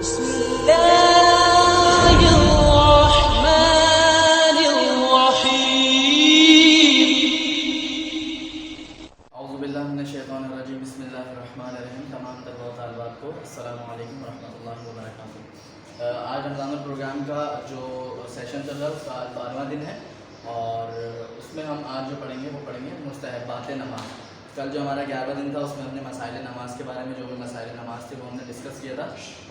بسم الله الرحمن الرحیم اعوذ باللہ من الشیطان الرجیم بسم اللہ الرحمن الرحیم. تمام طلباء و طالبات کو السلام علیکم ورحمۃ اللہ وبرکاتہ. آج رمضان الپروگرام کا جو سیشن چل رہا ہے اس کا 12واں دن ہے اور اس میں ہم آج جو پڑھیں گے وہ پڑھیں گے مستحبات نماز. کل جو ہمارا 11واں دن تھا اس میں ہم نے مسائل نماز کے بارے میں جو بھی مسائل نماز تھے وہ ہم نے ڈسکس کیا تھا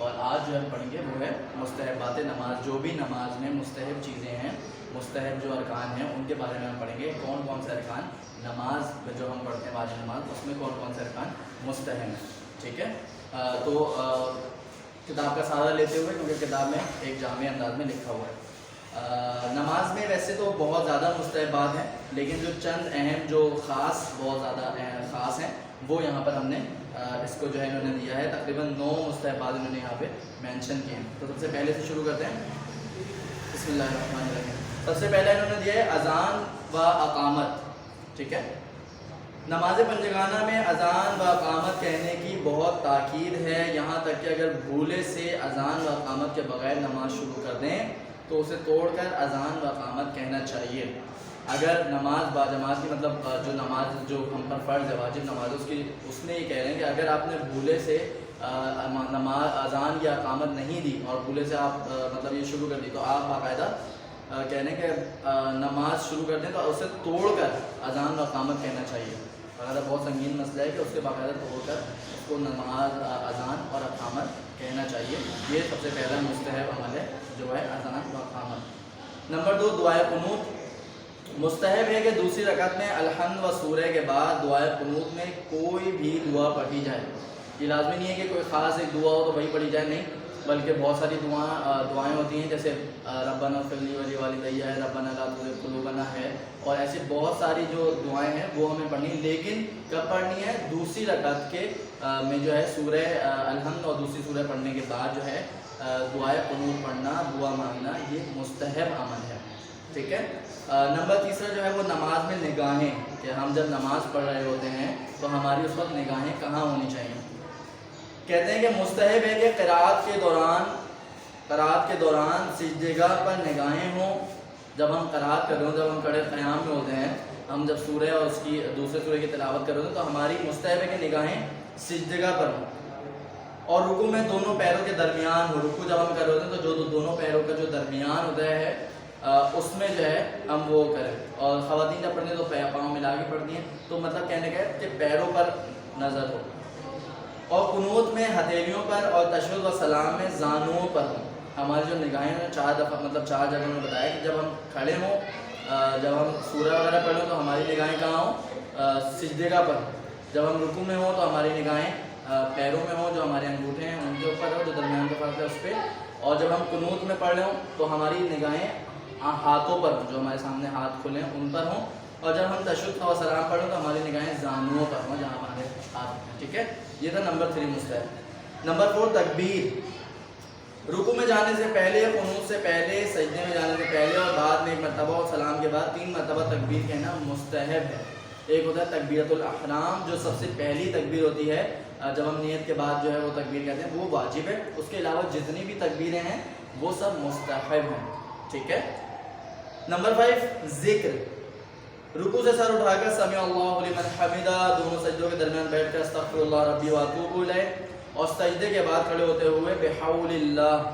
اور آج جو ہم پڑھیں گے وہ ہے مستحبات نماز. جو بھی نماز میں مستحب چیزیں ہیں, مستحب جو ارکان ہیں ان کے بارے میں ہم پڑھیں گے. کون کون سے ارکان نماز جو ہم پڑھتے ہیں واجب نماز اس میں کون کون سے ارکان مستحب ہیں. ٹھیک ہے, تو کتاب کا سہارا لیتے ہوئے کیونکہ کتاب میں ایک جامع انداز میں لکھا ہوا ہے. نماز میں ویسے تو بہت زیادہ مستحبات ہیں لیکن جو چند اہم جو خاص بہت زیادہ خاص ہیں وہ یہاں پر ہم نے اس کو جو ہے انہوں نے دیا ہے. تقریباً 9 مستحبات انہوں نے یہاں پہ مینشن کیے ہیں. تو سب سے پہلے سے شروع کرتے ہیں. بسم اللہ الرحمن الرحیم. سب سے پہلے انہوں نے دیا ہے اذان و اقامت. ٹھیک ہے, نماز پنجگانہ میں اذان و اقامت کہنے کی بہت تاکید ہے, یہاں تک کہ اگر بھولے سے اذان و اقامت کے بغیر نماز شروع کر دیں تو اسے توڑ کر اذان و اقامت کہنا چاہیے. اگر نماز باجماعت کی مطلب جو نماز جو ہم پر فرض ہے واجب نماز اس میں یہ کہہ رہے ہیں کہ اگر آپ نے بھولے سے نماز اذان یا اقامت نہیں دی اور بھولے سے آپ مطلب یہ شروع کر دی تو آپ باقاعدہ کہہ رہے ہیں کہ نماز شروع کر دیں تو اسے توڑ کر اذان و اقامت کہنا چاہیے. باقاعدہ بہت سنگین مسئلہ ہے کہ اس کے باقاعدہ توڑ کر اس کو نماز اذان اور اقامت کہنا چاہیے. یہ سب سے پہلا مستحب عمل ہے جو ہے اذان و اقامت. نمبر 2 دعائے قنوت. مستحب ہے کہ دوسری رکعت میں الحمد و سورہ کے بعد دعائے قنوت میں کوئی بھی دعا پڑھی جائے. یہ لازمی نہیں ہے کہ کوئی خاص ایک دعا ہو تو وہی پڑھی جائے, نہیں, بلکہ بہت ساری دعائیں ہوتی ہیں جیسے ربنا اغفر لی ولی ہے, ربنا لا تزغ قلوبنا ہے, اور ایسی بہت ساری جو دعائیں ہیں وہ ہمیں پڑھنی ہیں. لیکن کب پڑھنی ہے؟ دوسری رکعت کے میں جو ہے سورہ الحمد اور دوسری سورہ پڑھنے کے بعد جو ہے دعائے قنوت پڑھنا, دعا مانگنا, یہ مستحب عمل ہے. ٹھیک ہے. نمبر 3 جو ہے وہ نماز میں نگاہیں, کہ ہم جب نماز پڑھ رہے ہوتے ہیں تو ہماری اس وقت نگاہیں کہاں ہونی چاہیے. کہتے ہیں کہ مستحب ہے کہ قرات کے دوران سجدگاہ پر نگاہیں ہوں. جب ہم قرات کر رہے ہوں, جب ہم کھڑے قیام میں ہوتے ہیں, ہم جب سورہ اور اس کی دوسرے سورہ کی تلاوت کر رہے ہوتے ہیں تو ہماری مستحب ہے کہ نگاہیں سجدگاہ پر ہوں اور رکوع میں دونوں پیروں کے درمیان ہو. رکوع جب ہم کر رہے ہوتے ہیں تو جو دونوں پیروں کا جو درمیان ہوتا ہے اس میں جو ہے ہم وہ کریں. اور خواتین جب پڑھتی ہیں تو پاؤں ملا کے پڑھتی ہیں, تو مطلب کہنے کا ہے کہ پیروں پر نظر ہو. اور قنوت میں ہتھیلیوں پر اور تشہد و سلام میں زانوؤں پر ہوں. ہماری جو نگاہیں ہیں 4 دفعہ مطلب 4 جگہوں میں بتایا کہ جب ہم کھڑے ہوں, جب ہم سورہ وغیرہ پڑھیں تو ہماری نگاہیں کہاں ہوں؟ سجدگاہ پر. جب ہم رکوع میں ہوں تو ہماری نگاہیں پیروں میں ہوں, جو ہمارے انگوٹھے ہیں ان کے اوپر ہو, جو درمیان کا فرق ہے اس پہ. اور جب ہم قنوت میں پڑھ رہے ہوں تو ہماری نگاہیں ہاتھوں پر ہوں, جو ہمارے سامنے ہاتھ کھلے ہیں ان پر ہوں. اور جب ہم تشہد و سلام پڑھیں تو ہماری نگاہیں زانوؤں پر ہوں, جہاں ہمارے ہاتھ ہیں. ٹھیک ہے, یہ تھا نمبر 3 مستحب. نمبر 4 تکبیر. رکوع میں جانے سے پہلے, قنوت سے پہلے, سجدے میں جانے سے پہلے اور بعد میں 1 مرتبہ اور سلام کے بعد 3 مرتبہ تکبیر کہنا مستحب ہے. ایک ہوتا ہے تکبیرۃ الاحرام, جو سب سے پہلی تکبیر ہوتی ہے جب ہم نیت کے بعد جو ہے وہ تکبیر کہتے ہیں, وہ واجب ہے. اس کے علاوہ جتنی بھی تکبیریں ہیں وہ سب مستحب ہیں. ٹھیک ہے. نمبر 5 ذکر. رکوع سے سر اٹھا کر سمع اللہ لمن حمدہ, دونوں سجدوں کے درمیان بیٹھ کر استغفر اللہ ربی واتوب الیہ, اور سجدے کے بعد کھڑے ہوتے ہوئے بحول اللہ.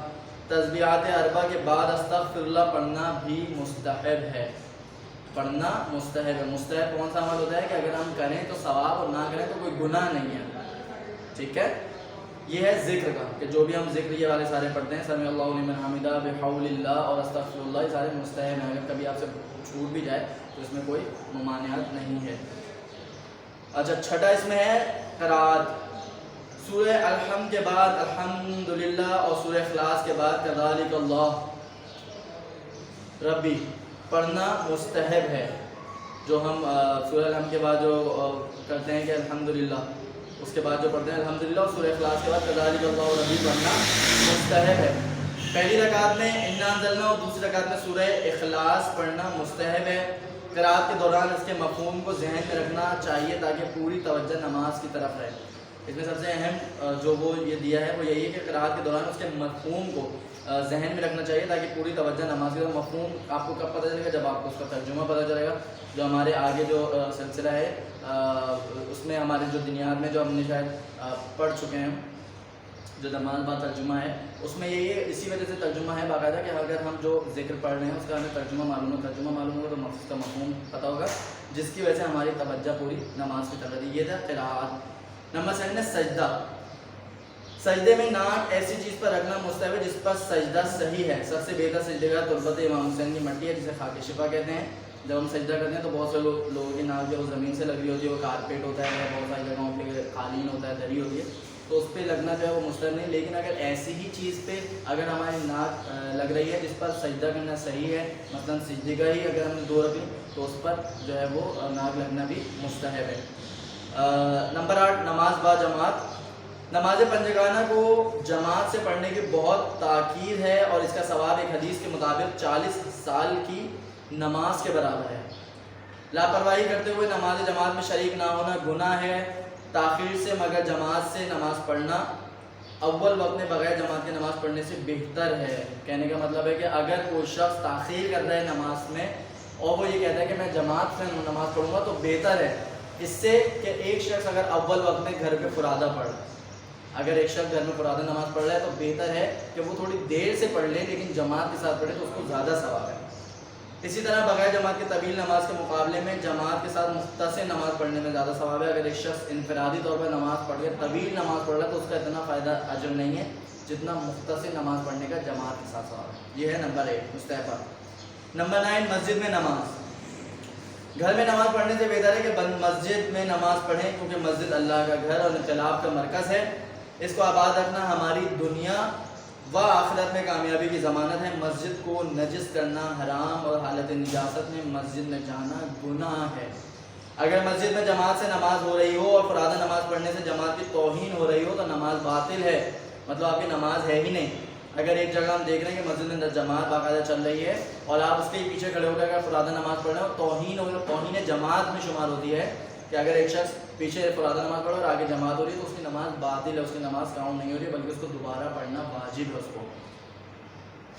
تسبیحات 4 کے بعد استغفر اللہ پڑھنا بھی مستحب ہے. پڑھنا مستحب ہے. مستحب کون سا عمل ہوتا ہے کہ اگر ہم کریں تو ثواب اور نہ کریں تو کوئی گناہ نہیں ہے. ٹھیک ہے. یہ ہے ذکر کا, کہ جو بھی ہم ذکر یہ والے سارے پڑھتے ہیں, سمع اللہ لمن حمدہ, بحول اللہ اور استغفر اللہ, یہ سارے مستحب ہیں. اگر کبھی آپ سے چھوٹ بھی جائے تو اس میں کوئی ممانعت نہیں ہے. اچھا, 6 اس میں ہے قرات. سورہ الحمد کے بعد الحمدللہ اور سورہ اخلاص کے بعد کذالک اللہ ربی پڑھنا مستحب ہے. جو ہم سورہ الحمد کے بعد جو کرتے ہیں کہ الحمدللہ, اس کے بعد جو پڑھتے ہیں الحمدللہ اور سورہ اخلاص کے بعد کذالک اللہ ربی پڑھنا مستحب ہے. پہلی رکعت میں انا انزلنا اور دوسری رکعت میں سورہ اخلاص پڑھنا مستحب ہے. قرات کے دوران اس کے مفہوم کو ذہن میں رکھنا چاہیے تاکہ پوری توجہ نماز کی طرف رہے. اس میں سب سے اہم جو وہ یہ دیا ہے وہ یہی ہے کہ قرأت کے دوران اس کے مفہوم کو ذہن میں رکھنا چاہیے تاکہ پوری توجہ نماز کی طرف. مفہوم آپ کو کب پتہ چلے گا؟ جب آپ کو اس کا ترجمہ پتہ چلے گا. جو ہمارے آگے جو سلسلہ ہے اس میں ہمارے جو دنیات میں جو ہم نے شاید پڑھ چکے ہیں جو نماز با ترجمہ ہے اس میں یہی ہے. اسی وجہ سے ترجمہ ہے باقاعدہ کہ اگر ہم جو ذکر پڑھ رہے ہیں اس کا ہمیں ترجمہ معلوم ہوگا تو اس کا مفہوم پتہ ہوگا جس کی وجہ سے ہماری توجہ پوری نماز کی طرف. یہ تھا قرأت. نمبر 7 ہے سجدہ. سجدے میں ناک ایسی چیز پر رکھنا مستحب ہے جس پر سجدہ صحیح ہے. سب سے بہتر سجدے کا تربت امام حسین کی مٹی ہے جسے خاک شفا کہتے ہیں. جب ہم سجدہ کرتے ہیں تو بہت سے لوگوں کی ناک جو زمین سے لگ رہی ہوتی ہے وہ کارپیٹ ہوتا ہے, بہت ساری جگہوں پہ قالین ہوتا ہے, دری ہوتی ہے, تو اس پہ لگنا جو ہے وہ مستحب نہیں. لیکن اگر ایسی ہی چیز پہ اگر ہماری ناک لگ رہی ہے جس پر سجدہ کرنا صحیح ہے, مثلا سجدے کا ہی اگر ہم نے 2 رکھی تو اس پر جو ہے وہ ناک لگنا بھی مستحب ہے. نمبر 8 نماز با جماعت. نماز پنجگانہ کو جماعت سے پڑھنے کی بہت تاکید ہے اور اس کا ثواب ایک حدیث کے مطابق 40 سال کی نماز کے برابر ہے. لاپرواہی کرتے ہوئے نماز جماعت میں شریک نہ ہونا گناہ ہے. تاخیر سے مگر جماعت سے نماز پڑھنا اول وقت میں بغیر جماعت کی نماز پڑھنے سے بہتر ہے. کہنے کا مطلب ہے کہ اگر کوئی شخص تاخیر کر رہا ہے نماز میں اور وہ یہ کہتا ہے کہ میں جماعت سے نماز پڑھوں گا تو بہتر ہے اس سے کہ ایک شخص اگر اول وقت میں گھر پہ فرادہ پڑھ, اگر ایک شخص گھر میں فرادہ نماز پڑھ رہا ہے تو بہتر ہے کہ وہ تھوڑی دیر سے پڑھ لے لیکن جماعت کے ساتھ پڑھے تو اس کو زیادہ ثواب ہے. اسی طرح بغیر جماعت کے طویل نماز کے مقابلے میں جماعت کے ساتھ مختصر نماز پڑھنے میں زیادہ ثواب ہے. اگر ایک شخص انفرادی طور پر نماز پڑھ کے طویل نماز پڑھ رہا ہے تو اس کا اتنا فائدہ اجر نہیں ہے جتنا مختصر نماز پڑھنے کا جماعت کے ساتھ ثواب ہے. یہ ہے نمبر 8 مستحبہ. نمبر 9 مسجد میں نماز. گھر میں نماز پڑھنے سے بہتر ہے کہ مسجد میں نماز پڑھیں کیونکہ مسجد اللہ کا گھر اور انقلاب کا مرکز ہے. اس کو آباد رکھنا ہماری دنیا و آخرت میں کامیابی کی ضمانت ہے. مسجد کو نجس کرنا حرام اور حالت نجاست میں مسجد میں جانا گناہ ہے. اگر مسجد میں جماعت سے نماز ہو رہی ہو اور فرادہ نماز پڑھنے سے جماعت کی توہین ہو رہی ہو تو نماز باطل ہے, مطلب آپ کی نماز ہے ہی نہیں. اگر ایک جگہ ہم دیکھ رہے ہیں کہ مسجد میں جماعت باقاعدہ چل رہی ہے اور آپ اس کے پیچھے کھڑے ہو کر اگر فرادہ نماز پڑھ رہے ہیں اور توہین جماعت میں شمار ہوتی ہے کہ اگر ایک شخص پیچھے فرادہ نماز پڑھے اور آگے جماعت ہو رہی ہے تو اس کی نماز باطل ہے, اس کی نماز کاؤنٹ نہیں ہو رہی بلکہ اس کو دوبارہ پڑھنا واجب ہے. اس کو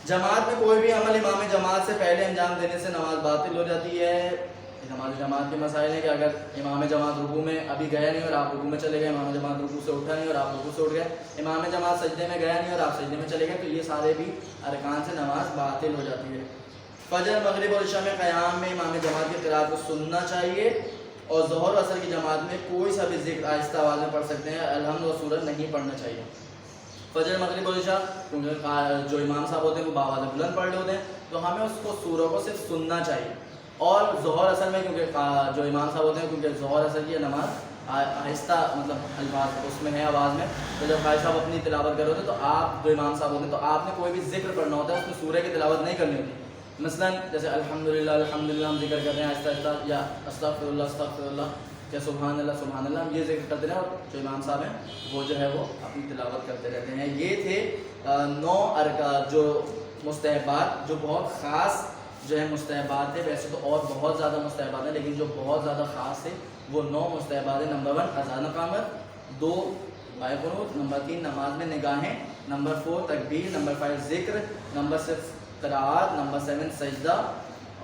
جماعت میں کوئی بھی عمل امام جماعت سے پہلے انجام دینے سے نماز باطل ہو جاتی ہے. نماز جماعت کے مسائل ہیں کہ اگر امام جماعت رکوع میں ابھی گیا نہیں اور آپ رکوع میں چلے گئے, امام جماعت رکوع سے اٹھا نہیں اور آپ رکوع سے اٹھ گئے, امام جماعت سجدے میں گیا نہیں اور آپ سجدے میں چلے گئے, تو یہ سارے بھی ارکان سے نماز باطل ہو جاتی ہے. فجر مغرب اور عشاء میں قیام میں امام جماعت کی قرأت کو سننا چاہیے اور ظہر و عصر کی جماعت میں کوئی سا بھی ذکر آہستہ آواز میں پڑھ سکتے ہیں, الحمد و سورت نہیں پڑھنا چاہیے. فجر مغرب اور عشاء کیونکہ جو امام صاحب ہوتے ہیں وہ باواز بلند پڑھ رہے ہوتے ہیں تو ہمیں اس کو سوروں کو صرف سننا چاہیے. اور ظہر اثر میں کیونکہ جو امام صاحب ہوتے ہیں کیونکہ ظہر اثر کی نماز آہستہ مطلب الفاظ اس میں ہے آواز میں, تو جب خواہش صاحب اپنی تلاوت کر رہے ہوتے ہیں تو آپ جو امام صاحب ہوتے ہیں تو آپ نے کوئی بھی ذکر پڑھنا ہوتا ہے اس میں سورہ کی تلاوت نہیں کرنی ہوتی. مثلا جیسے الحمدللہ الحمدللہ ہم ذکر کر رہے ہیں آہستہ آہستہ, یا استغفر اللہ یا سبحان اللہ ہم یہ ذکر کرتے رہے اور جو امام صاحب ہیں وہ جو ہے وہ اپنی تلاوت کرتے رہتے ہیں. یہ تھے 9 جو مستحبات, جو بہت خاص جو ہے مستحبات ہے. ویسے تو اور بہت زیادہ مستحبات ہیں لیکن جو بہت زیادہ خاص ہے وہ 9 مستحبات ہیں. نمبر 1 اذان اقامت, 2 بائے قنوت, نمبر 3 نماز میں نگاہیں, نمبر 4 تکبیر, نمبر 5 ذکر, نمبر 6 قرأت, نمبر 7 سجدہ,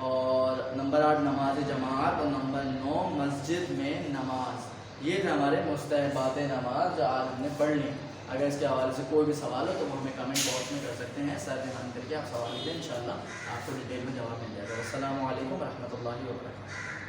اور نمبر 8 نماز جماعت, اور نمبر 9 مسجد میں نماز. یہ تھے ہمارے مستحبات نماز جو آج ہم نے پڑھ لی. اگر اس کے حوالے سے کوئی بھی سوال ہو تو وہ ہمیں کمنٹ باکس میں کر سکتے ہیں. سر دھیان کر کے آپ سوال دیں, انشاءاللہ آپ کو ڈیٹیل میں جواب مل جائے گا. السلام علیکم ورحمۃ اللہ وبرکاتہ.